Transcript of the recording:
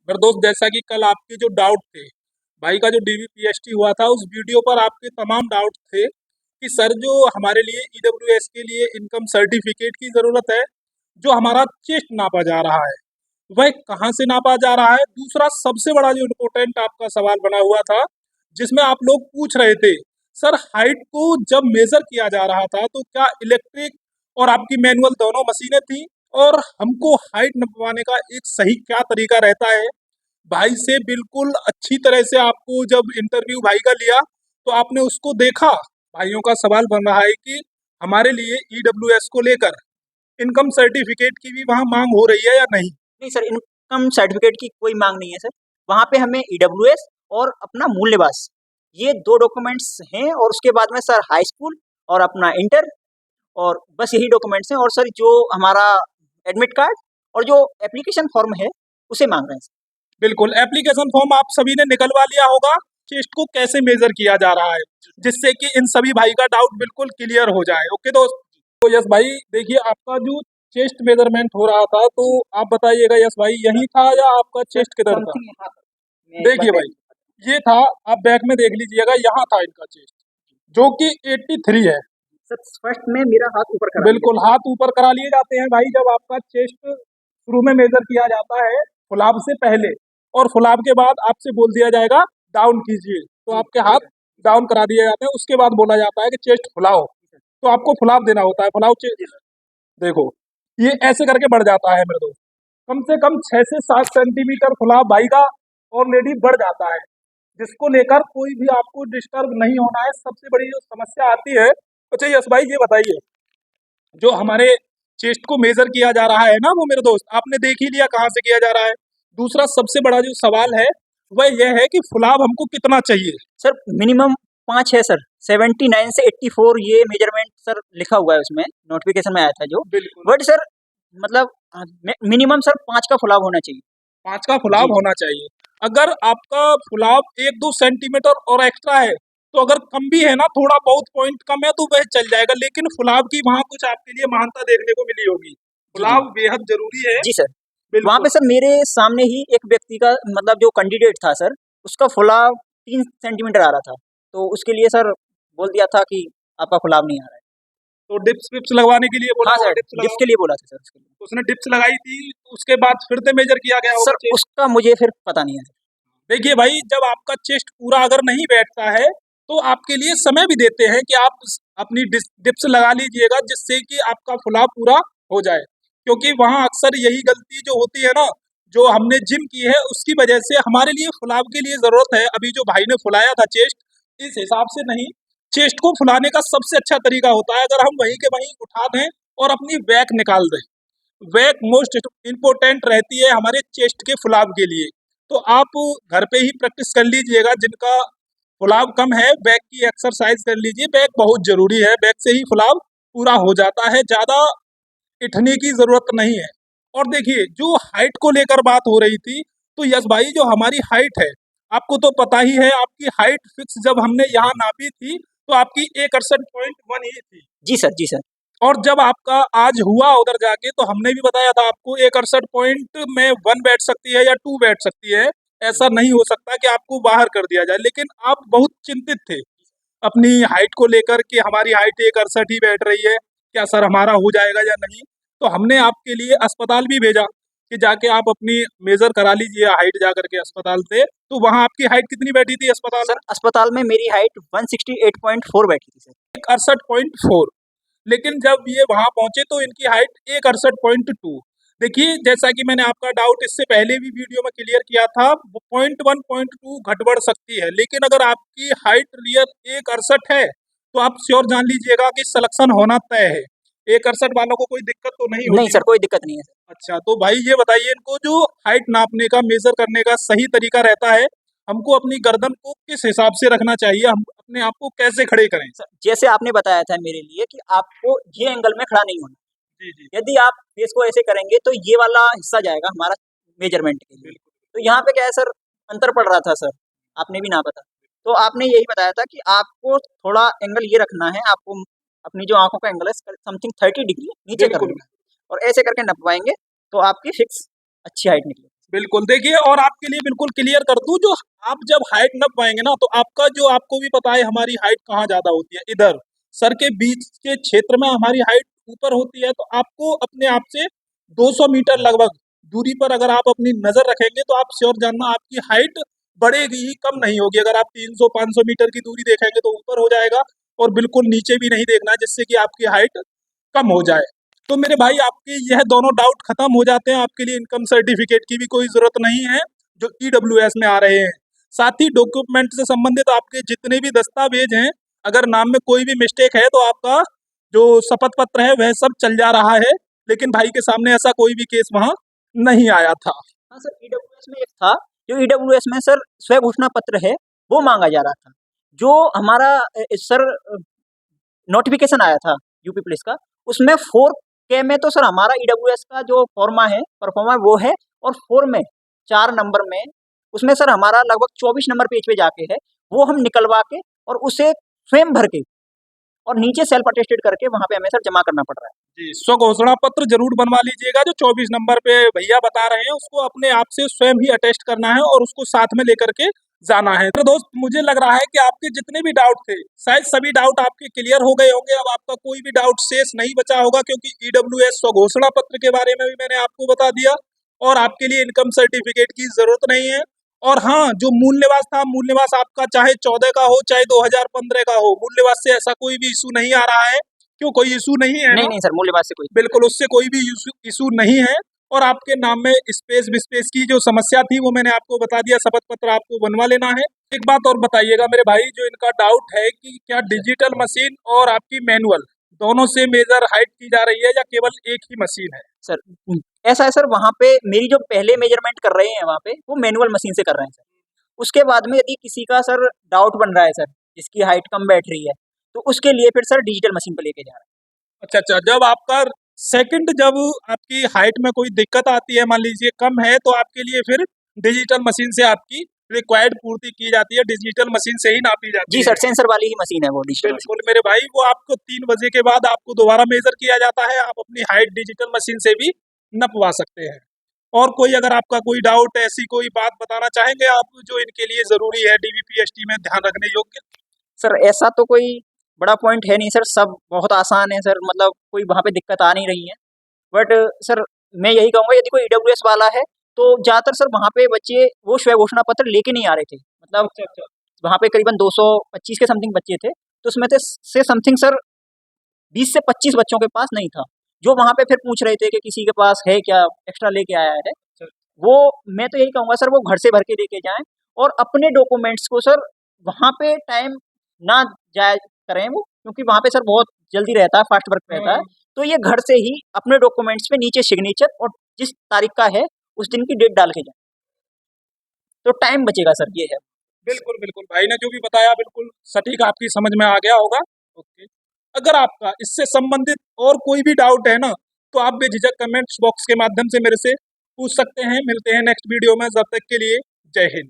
मेरे दोस्त, जैसा कि कल आपके जो डाउट थे, भाई का जो डीवीपीएसटी हुआ था, उस वीडियो पर आपके तमाम डाउट थे कि सर जो हमारे लिए ईडब्ल्यूएस के लिए इनकम सर्टिफिकेट की ज़रूरत है, जो हमारा चेस्ट नापा जा रहा है, वह कहाँ से नापा जा रहा है। दूसरा सबसे बड़ा जो इम्पोर्टेंट आपका सवाल बना हुआ था, जिसमें आप लोग पूछ रहे थे, सर हाइट को जब मेज़र किया जा रहा था तो क्या इलेक्ट्रिक और आपकी मैनुअल दोनों मशीनें थी, और हमको हाइट नपवाने का एक सही क्या तरीका रहता है। भाई से बिल्कुल अच्छी तरह से आपको जब इंटरव्यू भाई का लिया तो आपने उसको देखा। भाइयों का सवाल बन रहा है कि हमारे लिए ईडब्ल्यूएस को लेकर इनकम सर्टिफिकेट की भी वहाँ मांग हो रही है या नहीं। नहीं सर, इनकम सर्टिफिकेट की कोई मांग नहीं है सर। वहाँ पे हमें ईडब्ल्यूएस और अपना मूल निवास, ये 2 डॉक्यूमेंट्स हैं, और उसके बाद में सर हाई स्कूल और अपना इंटर, और बस यही डॉक्यूमेंट्स हैं। और सर जो हमारा एडमिट कार्ड और जो एप्लीकेशन फॉर्म है, उसे मांग रहे हैं सर। बिल्कुल, एप्लीकेशन फॉर्म आप सभी ने निकलवा लिया होगा। चेस्ट को कैसे मेजर किया जा रहा है, जिससे कि इन सभी भाई का डाउट बिल्कुल क्लियर हो जाए। ओके दोस्त। तो यस भाई, देखिए आपका जो चेस्ट मेजरमेंट हो रहा था, तो आप बताइएगा यस भाई, यही था या आपका चेस्ट किधर था। समथिंग यहाँ पर मैं एक देखिए बार भाई, ये था, आप बैक में देख लीजिएगा, यहाँ था इनका चेस्ट, जो कि 83 है। सर फर्स्ट में मेरा हाथ ऊपर करा बिल्कुल, हाथ ऊपर करा लिए जाते हैं भाई जब आपका चेस्ट शुरू में मेजर किया जाता है, फुलाव से पहले, और फुलाव के बाद आपसे बोल दिया जाएगा डाउन कीजिए, तो आपके हाथ डाउन करा दिए जाते हैं। उसके बाद बोला जाता है कि चेस्ट फुलाओ, तो आपको फुलाव देना होता है। फुलाव चेस्ट, देखो ये ऐसे करके बढ़ जाता है मेरे दोस्त, कम से कम 6 से 7 सेंटीमीटर फुलाव भाई का ऑलरेडी बढ़ जाता है, जिसको लेकर कोई भी आपको डिस्टर्ब नहीं होना है। सबसे बड़ी जो समस्या आती है, अच्छा यस भाई ये बताइए, जो हमारे चेस्ट को मेजर किया जा रहा है ना, वो मेरे दोस्त आपने देख ही लिया कहाँ से किया जा रहा है। दूसरा सबसे बड़ा जो सवाल है वह यह है कि फुलाव हमको कितना चाहिए। सर मिनिमम 5 है सर। 79 से 84 ये मेजरमेंट सर लिखा हुआ है, उसमें नोटिफिकेशन में आया था जो। बिल्कुल, बट सर मतलब मिनिमम सर 5 का फुलाव होना चाहिए। 5 का फुलाव जी। होना चाहिए। अगर आपका फुलाव 1-2 सेंटीमीटर और एक्स्ट्रा है, तो अगर कम भी है ना, थोड़ा बहुत पॉइंट कम है तो वह चल जाएगा, लेकिन फुलाव की वहाँ कुछ आपके लिए महानता देखने को मिली होगी। जी, जी। फुलाव बेहद जरूरी है। जी सर। वहाँ पे बिल्कुल, सर मेरे सामने ही एक व्यक्ति का मतलब जो कैंडिडेट था सर, उसका फुलाव 3 सेंटीमीटर आ रहा था। तो उसके लिए सर बोल दिया था कि आपका फुलाव नहीं आ रहा है। तो डिप्स विप्स लगवाने के लिए बोला हाँ होगा, सर, डिप्स लिफ्ट लगाओ। के लिए बोला था सर उसके लिए। उसने डिप्स लगाई थी, उसके बाद फिर से मेजर किया गया होगा सर चेस्ट। उसका मुझे फिर पता नहीं है सर। देखिए भाई, जब आपका चेस्ट पूरा अगर नहीं बैठता है, तो आपके लिए समय भी देते हैं कि आप अपनी डिप्स लगा लीजिएगा, जिससे कि आपका फुलाव पूरा हो जाए। क्योंकि वहाँ अक्सर यही गलती जो होती है ना, जो हमने जिम की है उसकी वजह से हमारे लिए फुलाव के लिए जरूरत है। अभी जो भाई ने फुलाया था चेस्ट, इस हिसाब से नहीं। चेस्ट को फुलाने का सबसे अच्छा तरीका होता है अगर हम वहीं के वहीं उठा दें और अपनी बैक निकाल दें। बैक मोस्ट इम्पोर्टेंट रहती है हमारे चेस्ट के फुलाव के लिए। तो आप घर पे ही प्रैक्टिस कर लीजिएगा, जिनका फुलाव कम है बैक की एक्सरसाइज कर लीजिए। बैक बहुत जरूरी है, बैक से ही फुलाव पूरा हो जाता है, ज्यादा इठने की जरूरत नहीं है। और देखिए, जो हाइट को लेकर बात हो रही थी, तो यस भाई जो हमारी हाइट है, आपको तो पता ही है, आपकी हाइट फिक्स जब हमने यहाँ नापी थी तो आपकी 61.1 ही थी। जी सर, जी सर। और जब आपका आज हुआ उधर जाके, तो हमने भी बताया था आपको 61 में 1 बैठ सकती है या 2 बैठ सकती है। ऐसा नहीं हो सकता कि आपको बाहर कर दिया जाए, लेकिन आप बहुत चिंतित थे अपनी हाइट को लेकर कि हमारी हाइट 61 ही बैठ रही है, क्या सर हमारा हो जाएगा या नहीं। तो हमने आपके लिए अस्पताल भी भेजा कि जाके आप अपनी मेजर करा लीजिए हाइट जा करके अस्पताल से। तो वहाँ आपकी हाइट कितनी बैठी थी अस्पताल सर अस्पताल में मेरी हाइट 168.4 बैठी थी सर। में? 61.4। लेकिन जब ये वहां पहुंचे तो इनकी हाइट 61.2। देखिए, जैसा कि मैंने आपका डाउट इससे पहले भी वीडियो में क्लियर किया था, 0.1 0.2 घट बढ़ सकती है, लेकिन अगर आपकी हाइट रियल 168 है, तो आप श्योर जान लीजिएगा कि सिलेक्शन होना तय है। 168 वालों को कोई दिक्कत तो नहीं नहीं होती सर, ना। कोई दिक्कत नहीं है सर। अच्छा, तो भाई ये बताइए, इनको जो हाइट नापने का मेजर करने का सही तरीका रहता है, हमको अपनी गर्दन को किस हिसाब से रखना चाहिए, हम अपने आप को कैसे खड़े करें। सर जैसे आपने बताया था मेरे लिए कि आपको ये एंगल में खड़ा नहीं होना। जी जी, यदि आप फेस को ऐसे करेंगे तो ये वाला हिस्सा जाएगा हमारा मेजरमेंट के लिए। बिल्कुल। तो यहाँ पे क्या है सर, अंतर पड़ रहा था सर, आपने भी ना बता। तो आपने यही बताया था कि आपको थोड़ा एंगल ये रखना है, आपको अपनी जो आंखों का एंगल है समथिंग 30 डिग्री नीचे कर बिल्कुल, लेना है, और ऐसे करके नपवाएंगे तो आपकी फिक्स अच्छी हाइट निकलेगी। बिल्कुल देखिए, और आपके लिए बिल्कुल क्लियर कर दूं, जो आप जब हाइट नप पाएंगे ना, तो आपका जो, आपको भी पता है हमारी हाइट कहाँ ज्यादा होती है, इधर सर के बीच के क्षेत्र में हमारी हाइट ऊपर होती है। तो आपको अपने आप से 200 मीटर लगभग दूरी पर अगर आप अपनी नजर रखेंगे तो आप श्योर जानना आपकी हाइट बढ़ेगी ही, कम नहीं होगी। अगर आप 300-500 मीटर की दूरी देखेंगे तो ऊपर हो जाएगा, और बिल्कुल नीचे भी नहीं देखना है जिससे कि आपकी हाइट कम हो जाए। तो मेरे भाई आपके यह दोनों डाउट खत्म हो जाते हैं, आपके लिए इनकम सर्टिफिकेट की भी कोई जरूरत नहीं है जो ईडब्ल्यूएस में आ रहे हैं। साथ ही डॉक्यूमेंट से संबंधित आपके जितने भी दस्तावेज हैं, अगर नाम में कोई भी मिस्टेक है तो आपका जो शपथ पत्र है वह सब चल जा रहा है, लेकिन भाई के सामने ऐसा कोई भी केस वहां नहीं आया था। हाँ सर, ईडब्ल्यूएस में एक था, जो ईडब्ल्यूएस में सर स्व घोषणा पत्र है वो मांगा जा रहा था। जो हमारा सर नोटिफिकेशन आया था यूपी पुलिस का, उसमें 4K में तो सर हमारा ईडब्ल्यूएस का जो फॉर्मा है, परफॉर्मा वो है, और 4 में 4 नंबर में उसमें सर हमारा लगभग 24 नंबर पेज पे जाके है, वो हम निकलवा के और उसे स्वयं भर के और नीचे सेल्फ अटेस्टेड करके वहां पे हमें सर जमा करना पड़ रहा है। जी, स्व घोषणा पत्र जरूर बनवा लीजिएगा। जो 24 नंबर पे भैया बता रहे हैं उसको अपने आप से स्वयं ही अटेस्ट करना है और उसको साथ में लेकर के जाना है। तो दोस्त, मुझे लग रहा है कि आपके जितने भी डाउट थे शायद सभी डाउट आपके क्लियर हो गए होंगे। अब आपका कोई भी डाउट शेष नहीं बचा होगा, क्योंकि ईडब्ल्यूएस स्व घोषणा पत्र के बारे में भी मैंने आपको बता दिया, और आपके लिए इनकम सर्टिफिकेट की जरूरत नहीं है। और हाँ, जो मूल निवास था, मूल निवास आपका चाहे 14 का हो चाहे 2015 का हो, मूल निवास से ऐसा कोई भी इशू नहीं आ रहा है। क्यों, कोई इशू नहीं है नहीं ना? नहीं सर, मूल्यवान से कोई। बिल्कुल, उससे कोई भी इशू नहीं है। और आपके नाम में स्पेस विस्पेस की जो समस्या थी वो मैंने आपको बता दिया, शपथ पत्र आपको बनवा लेना है। एक बात और बताइएगा मेरे भाई, जो इनका डाउट है कि क्या डिजिटल मशीन और आपकी मैनुअल दोनों से मेजर हाइट की जा रही है या केवल एक ही मशीन है? सर ऐसा है सर, वहाँ पे मेरी जो पहले मेजरमेंट कर रहे हैं वहाँ पे, वो मैनुअल मशीन से कर रहे हैं सर। उसके बाद में यदि किसी का सर डाउट बन रहा है सर, जिसकी हाइट कम बैठ रही है, तो उसके लिए फिर सर डिजिटल मशीन पे लेके जा रहे हैं। अच्छा अच्छा, जब आपका सेकंड, जब आपकी हाइट में कोई दिक्कत आती है, मान लीजिए कम है, तो आपके लिए फिर डिजिटल मशीन से आपकी रिक्वायर्ड पूर्ति की जाती है, डिजिटल मशीन से ही नापी जी जाती सर, है। सेंसर वाली ही मशीन है वो, डिजिटल मशीन। बिल्कुल मेरे भाई, वो आपको 3 बजे के बाद आपको दोबारा मेजर किया जाता है, आप अपनी हाइट डिजिटल मशीन से भी नपवा सकते हैं। और कोई अगर आपका कोई डाउट, ऐसी कोई बात बताना चाहेंगे आप जो इनके लिए जरूरी है डीवीपीएसटी में ध्यान रखने योग्य? सर ऐसा तो कोई बड़ा पॉइंट है नहीं सर, सब बहुत आसान है सर, मतलब कोई वहाँ पे दिक्कत आ नहीं रही है। बट सर मैं यही कहूँगा, यदि कोई ईडब्ल्यूएस वाला है तो ज़्यादातर सर वहाँ पे बच्चे वो स्व घोषणा पत्र लेके नहीं आ रहे थे, मतलब अच्छा अच्छा। वहाँ पे करीबन 225 के समथिंग बच्चे थे, तो उसमें से समथिंग सर 20 से 25 बच्चों के पास नहीं था, जो वहाँ पे फिर पूछ रहे थे कि किसी के पास है क्या, एक्स्ट्रा लेके आया है। वो मैं तो यही कहूँगा सर, वो घर से भर के लेके जाएं, और अपने डॉक्यूमेंट्स को सर वहाँ पे टाइम ना जाया करें वो, क्योंकि वहाँ पे सर बहुत जल्दी रहता है, फास्ट वर्क रहता है। तो ये घर से ही अपने डॉक्यूमेंट्स पे नीचे सिग्नेचर और जिस तारीख का है उस दिन की डेट डाल के जाए, तो टाइम बचेगा सर, ये है। बिल्कुल बिल्कुल, भाई ने जो भी बताया बिल्कुल सटीक आपकी समझ में आ गया होगा। ओके, अगर आपका इससे संबंधित और कोई भी डाउट है ना, तो आप बेझिझक कमेंट्स बॉक्स के माध्यम से मेरे से पूछ सकते हैं। मिलते हैं नेक्स्ट वीडियो में, जब तक के लिए जय हिंद।